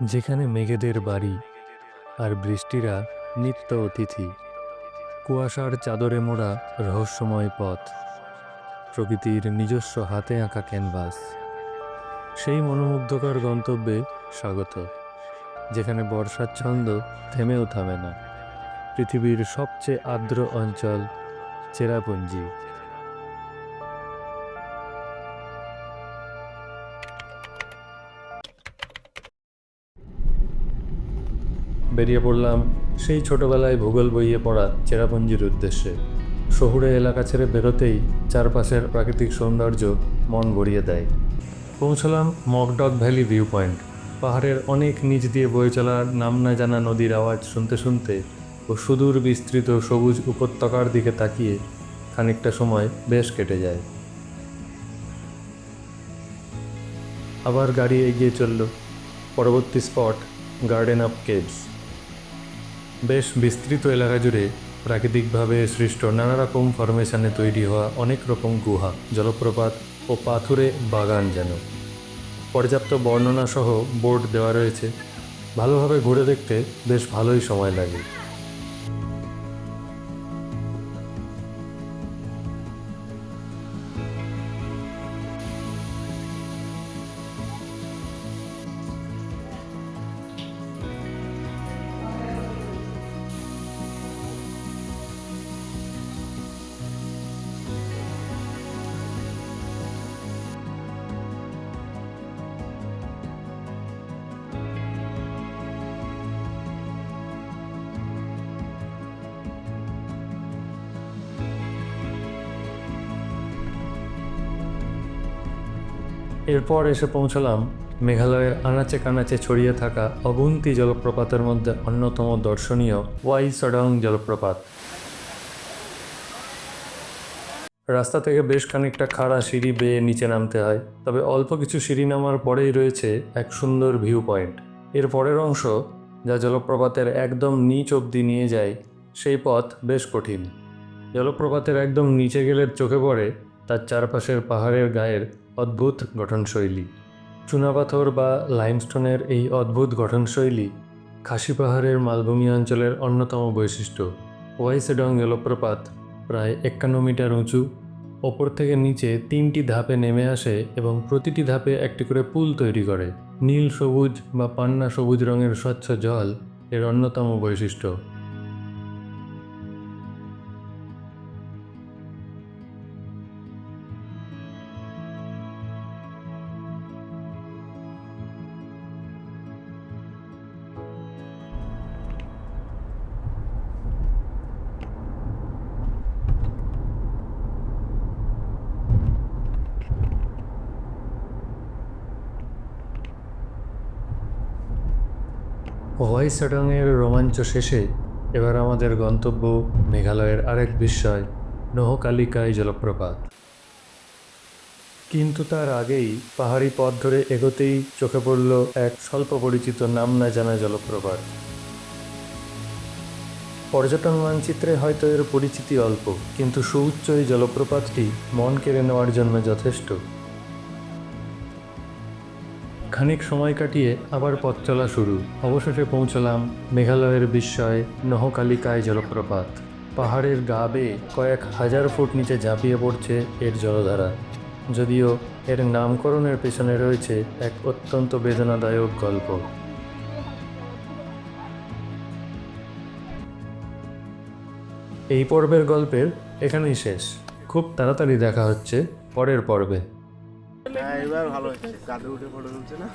যেখানে মেঘেদের বাড়ি আর বৃষ্টিরা নিত্য অতিথি, কুয়াশার চাদরে মোড়া রহস্যময় পথ, প্রকৃতির নিজস্ব হাতে আঁকা ক্যানভাস। সেই মনোমুগ্ধকর গন্তব্যে স্বাগত, যেখানে বর্ষার ছন্দ থেমেও থামে না। পৃথিবীর সবচেয়ে আর্দ্র অঞ্চল চেরাপুঞ্জি। বেরিয়ে পড়লাম সেই ছোটবেলায় ভূগোল বইয়ে পড়া চেরাপুঞ্জির উদ্দেশ্যে। শহুরে এলাকা ছেড়ে বেরোতেই চারপাশের প্রাকৃতিক সৌন্দর্য মন ভরিয়ে দেয়। পৌঁছলাম মকডক ভ্যালি ভিউ পয়েন্ট। পাহাড়ের অনেক নিচ দিয়ে বয়ে চলা নাম না জানা নদীর আওয়াজ শুনতে শুনতে ও সুদূর বিস্তৃত সবুজ উপত্যকার দিকে তাকিয়ে খানিকটা সময় বেশ কেটে যায়। আবার গাড়ি এগিয়ে চলল। পরবর্তী স্পট গার্ডেন অফ কেভস। বেশ বিস্তৃত এলাকা জুড়ে প্রাকৃতিকভাবে সৃষ্ট নানা রকম ফরমেশনে তৈরি হওয়া অনেক রকম গুহা, জলপ্রপাত ও পাথুরে বাগান যেন। পর্যাপ্ত বর্ণনা সহ বোর্ড দেওয়া রয়েছে। ভালোভাবে ঘুরে দেখতে বেশ ভালোই সময় লাগে। এরপর এসে পৌঁছলাম মেঘালয়ের আনাচে কানাচে ছড়িয়ে থাকা অগুন্তি জলপ্রপাতের মধ্যে অন্যতম দর্শনীয় ওয়াই সডং জলপ্রপাত। রাস্তা থেকে বেশ খানিকটা খাড়া সিঁড়ি বেয়ে নিচে নামতে হয়, তবে অল্প কিছু সিঁড়ি নামার পরেই রয়েছে এক সুন্দর ভিউ পয়েন্ট। এর পরের অংশ, যা জলপ্রপাতের একদম নিচ অবধি নিয়ে যায়, সেই পথ বেশ কঠিন। জলপ্রপাতের একদম নিচে গেলে চোখে পড়ে তার চারপাশের পাহাড়ের গায়ের অদ্ভুত গঠনশৈলী। চুনাপাথর বা লাইমস্টোনের এই অদ্ভুত গঠনশৈলী খাসি পাহাড়ের মালভূমি অঞ্চলের অন্যতম বৈশিষ্ট্য। ওয়াই সেডং জলপ্রপাত প্রায় 51 মিটার উঁচু, ওপর থেকে নিচে 3টি ধাপে নেমে আসে এবং প্রতিটি ধাপে একটি করে পুল তৈরি করে। নীল সবুজ বা পান্না সবুজ রঙের স্বচ্ছ জল এর অন্যতম বৈশিষ্ট্য। হোয়াই সেডংয়ের রোমাঞ্চ শেষে এবার আমাদের গন্তব্য মেঘালয়ের আরেক বিস্ময়, নোহকালিকাই জলপ্রপাত। কিন্তু তার আগেই পাহাড়ি পথ ধরে এগোতেই চোখে পড়ল এক স্বল্প পরিচিত নাম না জানা জলপ্রপাত। পর্যটন মানচিত্রে হয়তো এর পরিচিতি অল্প, কিন্তু সুউচ্চ এই জলপ্রপাতটি মন কেড়ে নেওয়ার জন্য যথেষ্ট। খানিক সময় কাটিয়ে আবার পথ চলা শুরু। অবশেষে পৌঁছলাম মেঘালয়ের বিস্ময় নোহকালিকাই জলপ্রপাত। পাহাড়ের গা বেয়ে কয়েক হাজার ফুট নিচে ঝাঁপিয়ে পড়ছে এর জলধারা। যদিও এর নামকরণের পেছনে রয়েছে এক অত্যন্ত বেদনাদায়ক গল্প। এই পর্বের গল্পের এখানেই শেষ। খুব তাড়াতাড়ি দেখা হচ্ছে পরের পর্বে। এবার ভালো হচ্ছে, কাঁধে উঠে ফটো তুলছে না।